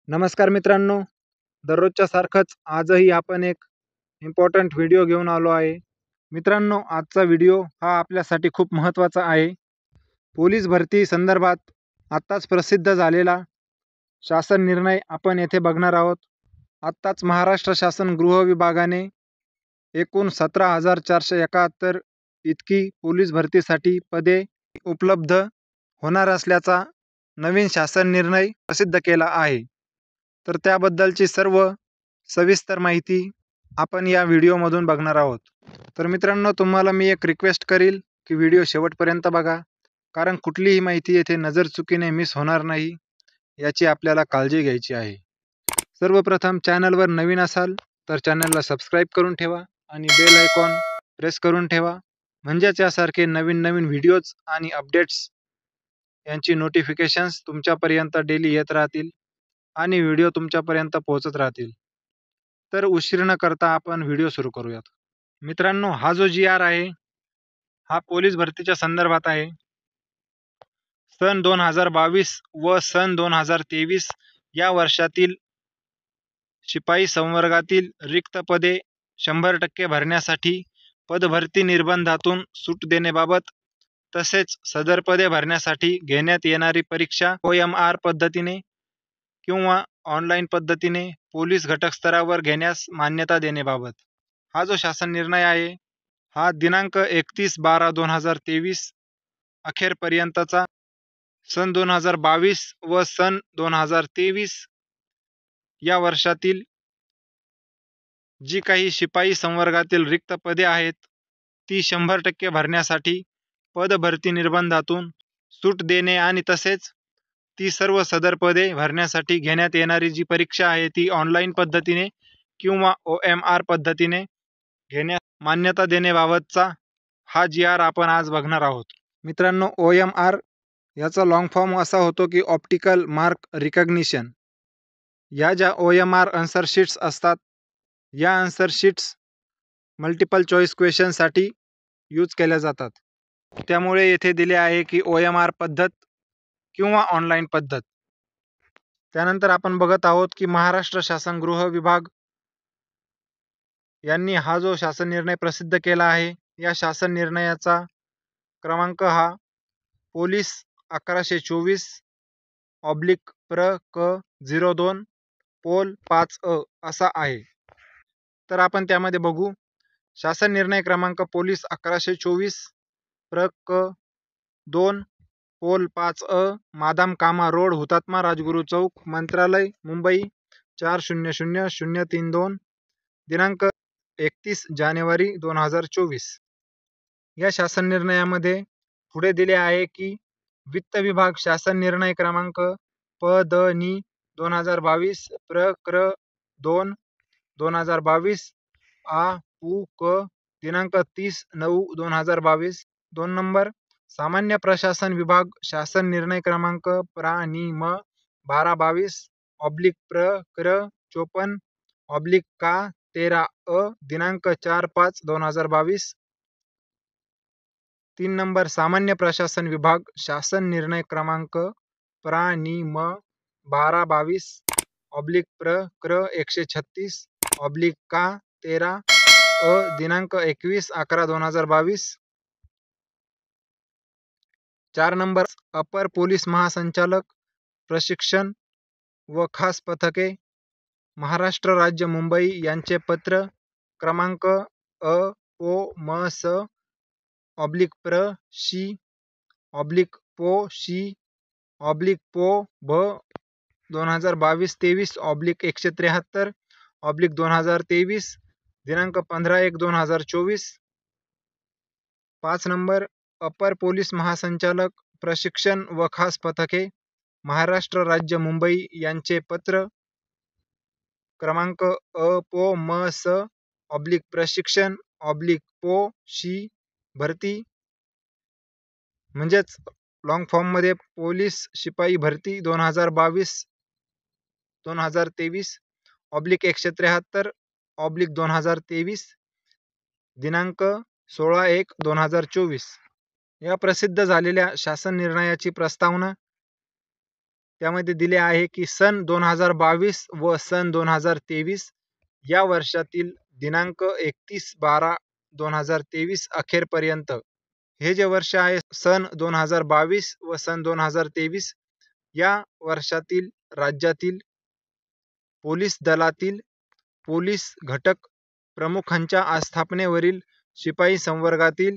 नमस्कार मित्रांनो, दररोजच्या सारखंच आजही आपण एक इम्पॉर्टंट व्हिडिओ घेऊन आलो आहे. मित्रांनो, आजचा व्हिडिओ हा आपल्यासाठी खूप महत्त्वाचा आहे. पोलीस भरती संदर्भात आत्ताच प्रसिद्ध झालेला शासन निर्णय आपण येथे बघणार आहोत. आत्ताच महाराष्ट्र शासन गृह विभागाने एकूण 17,471 इतकी पोलीस भरतीसाठी पदे उपलब्ध होणार असल्याचा नवीन शासन निर्णय प्रसिद्ध केला आहे. तर त्याबद्दलची सर्व सविस्तर माहिती आपण या व्हिडिओमधून बघणार आहोत. तर मित्रांनो, तुम्हाला मी एक रिक्वेस्ट करील की व्हिडिओ शेवटपर्यंत बघा, कारण कुठलीही माहिती येथे नजरचुकीने मिस होणार नाही याची आपल्याला काळजी घ्यायची आहे. सर्वप्रथम चॅनलवर नवीन असाल तर चॅनलला सबस्क्राईब करून ठेवा आणि बेल आयकॉन प्रेस करून ठेवा, म्हणजेच यासारखे नवीन नवीन व्हिडिओज आणि अपडेट्स यांची नोटिफिकेशन्स तुमच्यापर्यंत डेली येत राहतील आणि व्हिडिओ तुमच्यापर्यंत पोहोचत राहतील. तर उशीर न करता आपण व्हिडिओ सुरू करूयात. मित्रांनो, हा जो GR आहे हा पोलीस भरतीच्या संदर्भात आहे. सन 2022 व सन 2023 या वर्षातील शिपाई संवर्गातील रिक्त पदे 100% भरण्यासाठी पदभरती निर्बंधातून सूट देण्याबाबत, तसेच सदर पदे भरण्यासाठी घेण्यात येणारी परीक्षा OMR पद्धतीने किंवा ऑनलाईन पद्धतीने पोलीस घटक स्तरावर घेण्यास मान्यता देण्याबाबत हा जो शासन निर्णय आहे हा दिनांक 31/12/2023 अखेरपर्यंतचा सन 2022 व सन 2023 या वर्षातील जी काही शिपाई संवर्गातील रिक्त पदे आहेत ती 100% भरण्यासाठी पदभरती निर्बंधातून सूट देणे आणि तसेच ती सर्व सदर पदे भरण्यासाठी घेण्यात येणारी जी परीक्षा आहे ती ऑनलाईन पद्धतीने किंवा OMR पद्धतीने घेण्यास मान्यता देण्याबाबतचा हा GR आपण आज बघणार आहोत. मित्रांनो, OMR याचा लॉंग फॉर्म असा होतो की ऑप्टिकल मार्क रिकग्निशन. या ज्या OMR आन्सर शीट्स असतात, या आन्सर शीट्स मल्टिपल चॉईस क्वेश्चनसाठी यूज केल्या जातात. त्यामुळे येथे दिले आहे की OMR पद्धत किंवा ऑनलाईन पद्धत. त्यानंतर आपण बघत आहोत की महाराष्ट्र शासन गृह विभाग यांनी हा जो शासन निर्णय प्रसिद्ध केला आहे, या शासन निर्णयाचा क्रमांक हा पोलीस 1124/प्र.क. 02 पोल 5 असा आहे. तर आपण त्यामध्ये बघू. शासन निर्णय क्रमांक पोलीस 1124/प्र.क. 2 पोल 5 मादाम कामा रोड, हुतात्मा राजगुरू चौक, मंत्रालय, मुंबई 400032 दिनांक 31 जानेवारी 2024. या शासन निर्णयामध्ये पुढे दिले आहे की वित्त विभाग शासन निर्णय क्रमांक प.द.नि 2022/प्र.क. 2 आ.पु.क. दिनांक 30/9/2022. 2 नंबर सामान्य प्रशासन विभाग शासन निर्णय क्रमांक प्रा.नि.म 1222/प्र.क्र. 54/का.13 दिनांक 4/5/2022. 3 नंबर सामान्य प्रशासन विभाग शासन निर्णय क्रमांक प्रा.नि.म 1222/प्र.क्र. 136/का.13 दिनांक 21/11/2022. 4 नंबर अपर पोलीस महासंचालक प्रशिक्षण व खास पथके महाराष्ट्र राज्य मुंबई यांचे पत्र क्रमांक अ.पो.म.स/पो.शी/पो.भ 2022-23/173/2023 दिनांक 15/1/2024. 5 नंबर अपर पोलीस महासंचालक प्रशिक्षण व खास पथके महाराष्ट्र राज्य मुंबई यांचे पत्र क्रमांक अ.पो.म.स/प्रशिक्षण/पो.शी भरती, म्हणजेच लॉंग फॉर्म मध्ये पोलीस शिपाई भरती 2022-23/173/2023 दिनांक 16/1/2024. या प्रसिद्ध झालेल्या शासन निर्णयाची प्रस्तावना त्यामध्ये दिले आहे की सन 2022 व सन 2023 या वर्षातील दिनांक 31/12/2023 अखेरपर्यंत हे जे वर्ष आहे सन 2022 व सन 2023 या वर्षातील राज्यातील पोलीस दलातील पोलीस घटक प्रमुखांच्या आस्थापनेवरील शिपाई संवर्गातील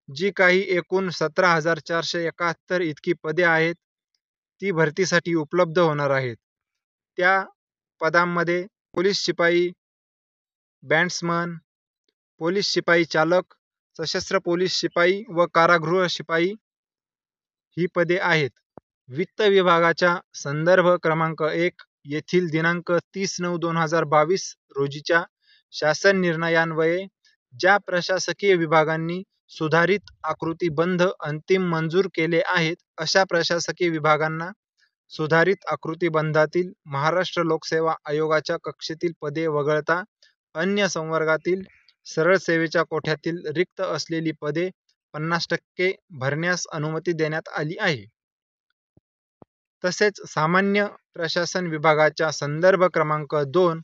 जी काही एकूण 17,471 इतकी पदे आहेत ती भरतीसाठी उपलब्ध होणार आहेत. त्या पदांमध्ये पोलीस शिपाई, बॅट्समन, पोलीस शिपाई चालक, सशस्त्र पोलीस शिपाई व कारागृह शिपाई ही पदे आहेत. वित्त विभागाच्या संदर्भ क्रमांक 1 येथील दिनांक 30/9/2022 रोजीच्या शासन निर्णयान्वये ज्या प्रशासकीय विभागांनी सुधारित आकृतीबंध अंतिम मंजूर केले आहेत अशा प्रशासकीय विभागांना सुधारित आकृतीबंधातील महाराष्ट्र लोकसेवा आयोगाच्या कक्षेतील पदे वगळता अन्य संवर्गातील सरळ सेवेच्या कोट्यातील रिक्त असलेली पदे 50% भरण्यास अनुमती देण्यात आली आहे. तसेच सामान्य प्रशासन विभागाच्या संदर्भ क्रमांक 2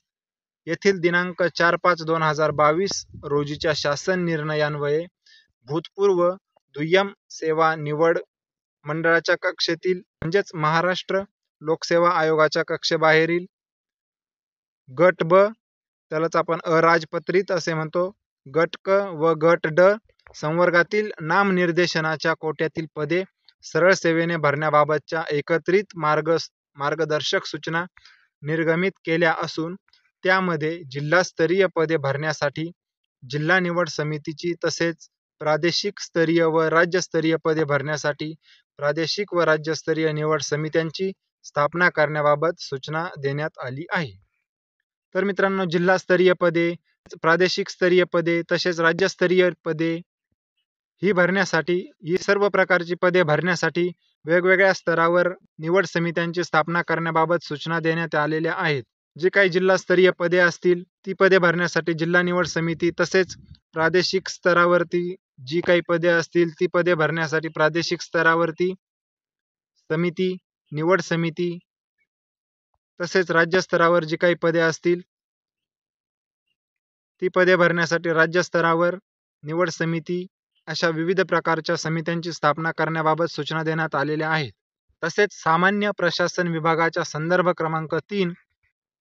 येथील दिनांक 4/5/2022 रोजीच्या शासन निर्णयान्वये भूतपूर्व दुय्यम सेवा निवड मंडळाच्या कक्षेतील म्हणजेच महाराष्ट्र लोकसेवा आयोगाच्या कक्षेबाहेरील गट ब, त्यालाच आपण अराजपत्रित असे म्हणतो, गट क व गट ड संवर्गातील नामनिर्देशनाच्या कोट्यातील पदे सरळ सेवेने भरण्याबाबतच्या एकत्रित मार्गदर्शक सूचना निर्गमित केल्या असून त्यामध्ये जिल्हास्तरीय पदे भरण्यासाठी जिल्हा निवड समितीची तसेच प्रादेशिक स्तरीय व राज्यस्तरीय पदे भरण्यासाठी प्रादेशिक व राज्यस्तरीय निवड समित्यांची स्थापना करण्याबाबत सूचना देण्यात आली आहे. तर मित्रांनो, जिल्हास्तरीय पदे, प्रादेशिक स्तरीय पदे तसेच राज्यस्तरीय पदे ही भरण्यासाठी ही सर्व प्रकारची पदे भरण्यासाठी वेगवेगळ्या स्तरावर निवड समित्यांची स्थापना करण्याबाबत सूचना देण्यात आलेल्या आहेत. जे काही जिल्हास्तरीय पदे असतील ती पदे भरण्यासाठी जिल्हा निवड समिती तसेच प्रादेशिक स्तरावरती जी काही पदे असतील ती पदे भरण्यासाठी प्रादेशिक स्तरावरती समिती, निवड समिती तसेच राज्य स्तरावर जी काही पदे असतील ती पदे भरण्यासाठी राज्य स्तरावर निवड समिती अशा विविध प्रकारच्या समित्यांची स्थापना करण्याबाबत सूचना देण्यात आलेल्या आहेत. तसेच सामान्य प्रशासन विभागाच्या संदर्भ क्रमांक 3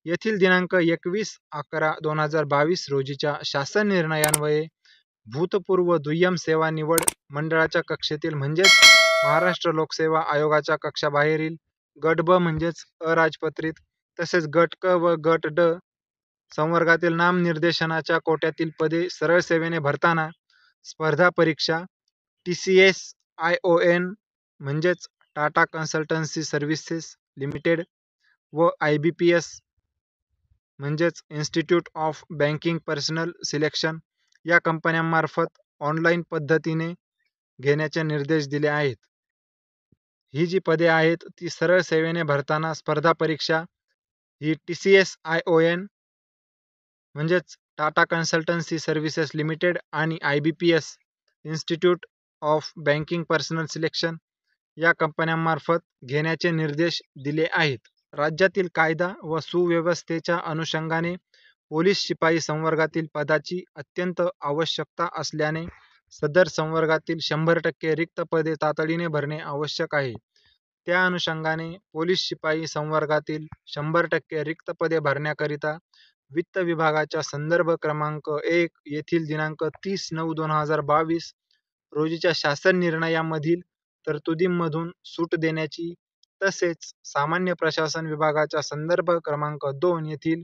येथील दिनांक 21/11/2022 रोजीच्या शासन निर्णयान्वये भूतपूर्व दुय्यम सेवा निवड मंडळाच्या कक्षेतील म्हणजेच महाराष्ट्र लोकसेवा आयोगाच्या कक्षाबाहेरील गट ब म्हणजेच अराजपत्रित तसेच गट क व गट ड संवर्गातील नामनिर्देशनाच्या कोट्यातील पदे सरळ सेवेने भरताना स्पर्धा परीक्षा TCS-ION म्हणजेच टाटा कन्सल्टन्सी सर्व्हिसेस लिमिटेड व IBPS म्हणजेच institute of banking personal selection या कंपन्यांमार्फत ऑनलाईन पद्धतीने घेण्याचे निर्देश दिले आहेत. ही जी पदे आहेत ती सरळ सेवेने भरताना स्पर्धा परीक्षा ही TCS-ION म्हणजेच टाटा कन्सल्टन्सी सर्व्हिसेस लिमिटेड आणि IBPS institute of banking personal selection या कंपन्यांमार्फत घेण्याचे निर्देश दिले आहेत. राज्यातील कायदा व सुव्यवस्थेच्या अनुषंगाने पोलीस शिपाई संवर्गातील पदाची अत्यंत आवश्यकता असल्याने सदर संवर्गातील 100% रिक्त पदे तातडीने भरणे आवश्यक आहे. त्या अनुषंगाने पोलीस शिपाई संवर्गातील 100% रिक्त पदे भरण्याकरिता वित्त विभागाच्या संदर्भ क्रमांक 1 येथील दिनांक 30/9/2022 रोजीच्या शासन निर्णयामधील तरतुदींमधून सूट देण्याची तसेच सामान्य प्रशासन विभागाच्या संदर्भ क्रमांक 2 येथील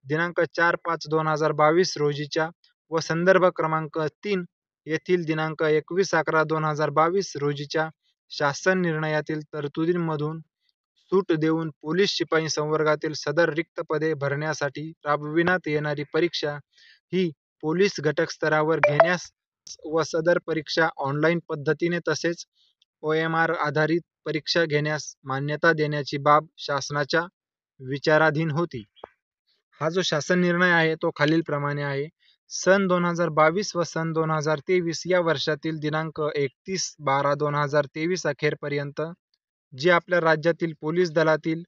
दिनांक 4/5/2022 रोजीच्या व संदर्भ क्रमांक 3 येथील दिनांक 21/11/2022 रोजीच्या शासन निर्णयातील तरतुदींमधून सूट देऊन पोलीस शिपाई संवर्गातील सदर रिक्त पदे भरण्यासाठी राबविण्यात येणारी परीक्षा ही पोलीस घटक स्तरावर घेण्यास व सदर परीक्षा ऑनलाईन पद्धतीने तसेच OMR आधारित परीक्षा घेण्यास मान्यता देण्याची बाब शासनाच्या विचाराधीन होती. हा जो शासन निर्णय आहे तो खालीलप्रमाणे आहे. सन 2022 व सन 2023 या वर्षातील दिनांक 31/12/2023 अखेरपर्यंत जे आपल्या राज्यातील पोलीस दलातील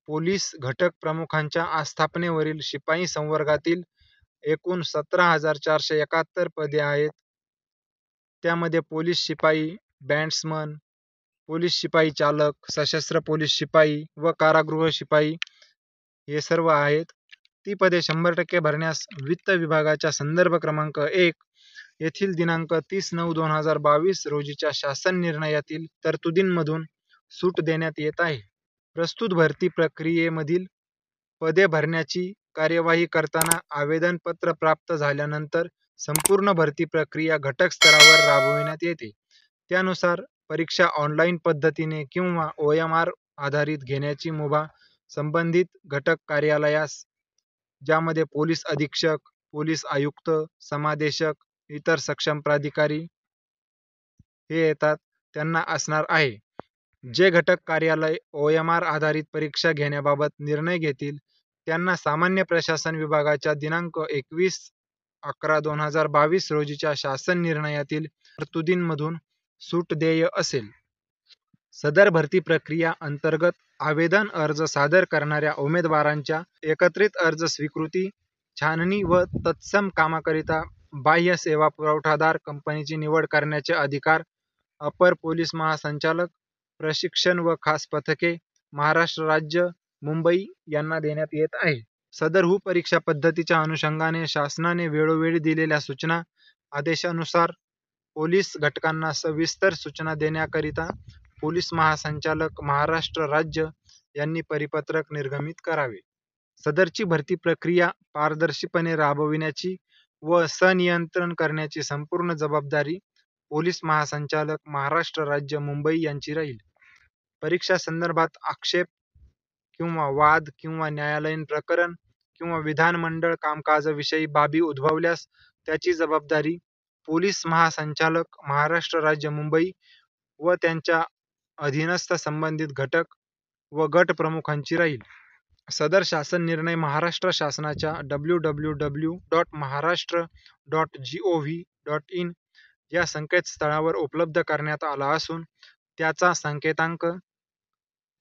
पोलीस घटक प्रमुखांच्या आस्थापनेवरील शिपाई संवर्गातील एकूण 17,471 पदे आहेत. त्यामध्ये पोलीस शिपाई, बॅट्समन, पोलीस शिपाई चालक, सशस्त्र पोलीस शिपाई व कारागृह शिपाई हे सर्व आहेत. ती पदे 100% भरण्यास वित्त विभागाच्या संदर्भ क्रमांक 1 येथील दिनांक 30/9/2022 रोजीच्या शासन निर्णयातील तरतुदींमधून सूट देण्यात येत आहे. प्रस्तुत भरती प्रक्रियेमधील पदे भरण्याची कार्यवाही करताना आवेदनपत्र प्राप्त झाल्यानंतर संपूर्ण भरती प्रक्रिया घटक स्तरावर राबविण्यात येते. त्यानुसार परीक्षा ऑनलाईन पद्धतीने किंवा OMR आधारित घेण्याची मुभा संबंधित घटक कार्यालयास, ज्यामध्ये पोलीस अधीक्षक, पोलीस आयुक्त, समादेशक, इतर सक्षम प्राधिकारी हे येतात, त्यांना असणार आहे. जे घटक कार्यालय OMR आधारित परीक्षा घेण्याबाबत निर्णय घेतील त्यांना सामान्य प्रशासन विभागाच्या दिनांक 21/11/2022 रोजीच्या शासन निर्णयातील तरतुदींमधून सूट देय असेल. सदर भरती प्रक्रिया अंतर्गत आवेदन अर्ज सादर करणाऱ्या उमेदवारांच्या एकत्रित अर्ज स्वीकृती, छाननी व तत्सम कामाकरिता बाह्य सेवा पुरवठादार कंपनीची निवड करण्याचे अधिकार अपर पोलीस महासंचालक, प्रशिक्षण व खास पथके, महाराष्ट्र राज्य, मुंबई यांना देण्यात येत आहे. सदरहू परीक्षा पद्धतीच्या अनुषंगाने शासनाने वेळोवेळी दिलेल्या सूचना, आदेशानुसार पोलीस घटकांना सविस्तर सूचना देण्याकरिता पोलीस महासंचालक, महाराष्ट्र राज्य यांनी परिपत्रक निर्गमित करावे. सदरची भरती प्रक्रिया पारदर्शीपणे राबविण्याची व संनियंत्रण करण्याची संपूर्ण जबाबदारी पोलीस महासंचालक, महाराष्ट्र राज्य, मुंबई यांची राहील. परीक्षा संदर्भात आक्षेप किंवा वाद किंवा न्यायालयीन प्रकरण किंवा विधानमंडळ कामकाजाविषयी बाबी उद्भवल्यास त्याची जबाबदारी पोलीस महासंचालक, महाराष्ट्र राज्य, मुंबई व त्यांच्या अधीनस्थ संबंधित घटक व गट प्रमुखांची राहील. सदर शासन निर्णय महाराष्ट्र शासनाच्या www.maharashtra.gov.in या संकेतस्थळावर उपलब्ध करण्यात आला असून त्याचा संकेतांक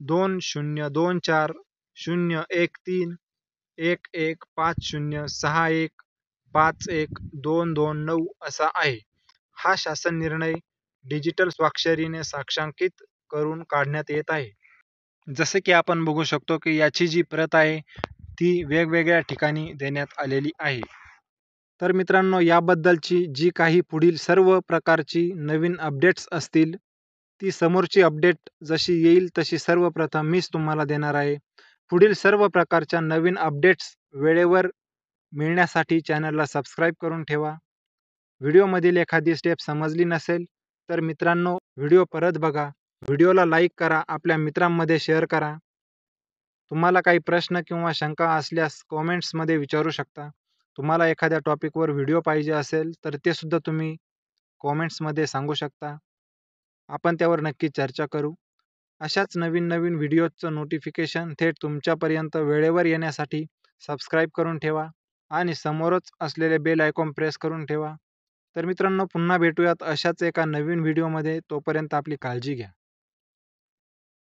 2024-13-1150615129 असा आहे. हा शासन निर्णय डिजिटल स्वाक्षरीने साक्षांकित करून काढण्यात येत आहे. जसे की आपण बघू शकतो की याची जी प्रत आहे ती वेगवेगळ्या ठिकाणी देण्यात आलेली आहे. तर मित्रांनो, याबद्दलची जी काही पुढील सर्व प्रकारची नवीन अपडेट्स असतील ती समोरची अपडेट जशी येईल तशी सर्वप्रथम मीच तुम्हाला देणार आहे. पुढील सर्व प्रकारच्या नवीन अपडेट्स वेळेवर मिळण्यासाठी चॅनलला सबस्क्राईब करून ठेवा. व्हिडिओमधील एखादी स्टेप समजली नसेल तर मित्रांनो व्हिडिओ परत बघा. व्हिडिओला लाईक करा, आपल्या मित्रांमध्ये शेअर करा. तुम्हाला काही प्रश्न किंवा शंका असल्यास कॉमेंट्समध्ये विचारू शकता. तुम्हाला एखाद्या टॉपिकवर व्हिडिओ पाहिजे असेल तर ते सुद्धा तुम्ही कॉमेंट्समध्ये सांगू शकता. आपण त्यावर नक्की चर्चा करू. अशाच नवीन नवीन व्हिडिओचं नोटिफिकेशन थेट तुमच्यापर्यंत वेळेवर येण्यासाठी सबस्क्राईब करून ठेवा आणि समोरच असलेले बेल आयकॉन प्रेस करून ठेवा. तर मित्रांनो, पुन्हा भेटूयात अशाच एका नवीन व्हिडिओमध्ये. तोपर्यंत आपली काळजी घ्या.